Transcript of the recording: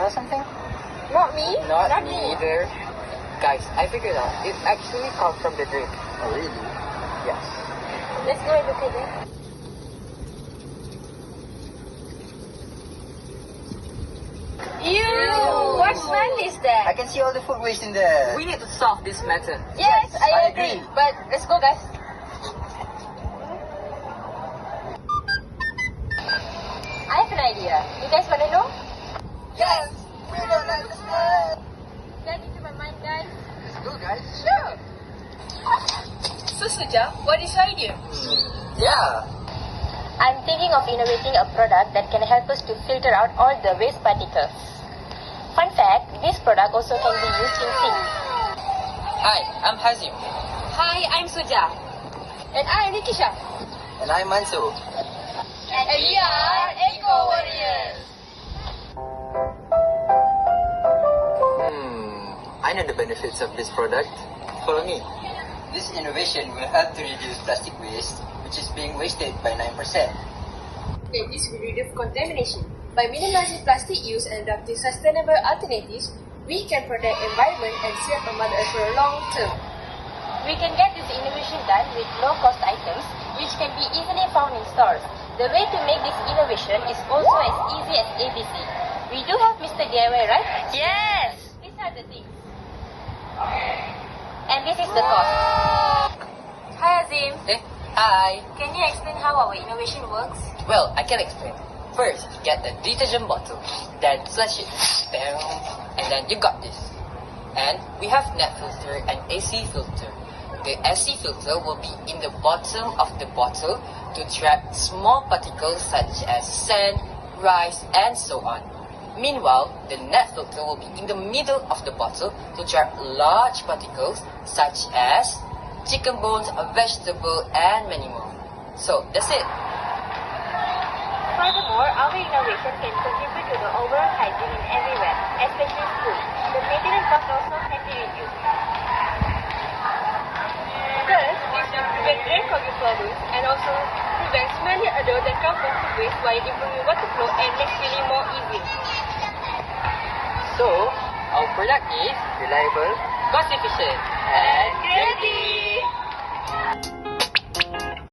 smell something? Not me. Not me either. Guys, I figured out. It actually comes from the drink. Oh, really? Yes. Let's go and look at it. Ew! What smell is that? I can see all the food waste in there. We need to solve this matter. Yes, I I agree. agree. But let's go, guys. I have an idea. You guys want to know? Yes! We don't understand! Get into my mind, guys. Let's go, guys. Sure. So, Suja, what is your idea? Yeah. I'm thinking of innovating a product that can help us to filter out all the waste particles. Fun fact, this product also can be used in sinks. Hi, I'm Hazim. Hi, I'm Suja. And I'm Nikisha. And I'm Mansu. And we are Eco Warriors. I know the benefits of this product. Follow me. This innovation will help to reduce plastic waste, which is being wasted by 9%. And this will reduce contamination. By minimizing plastic use and adopting sustainable alternatives, we can protect environment and save the mother Earth for a long term. We can get this innovation done with low-cost items, which can be easily found in stores. The way to make this innovation is also as easy as ABC. We do have Mr. DIY, right? Yes! These are the things. And this is the cost. Hi Azim. Hi. Can you explain how our innovation works? Well, I can explain. First, get a detergent bottle, then flush it. Bam. And then you got this. And we have net filter and AC filter. The AC filter will be in the bottom of the bottle to trap small particles such as sand, rice, and so on. Meanwhile, the net filter will be in the middle of the bottle to trap large particles such as chicken bones, vegetable, and many more. So, that's it. Furthermore, our innovation can contribute to the overall hygiene in everywhere, especially schools. The maintenance cost also can be reduced. Thus, this will prevent drain clogging problems and also prevent smelly odor that comes from food waste while improving water flow and makes cleaning more easy. So, our product is reliable, cost efficient, and creative.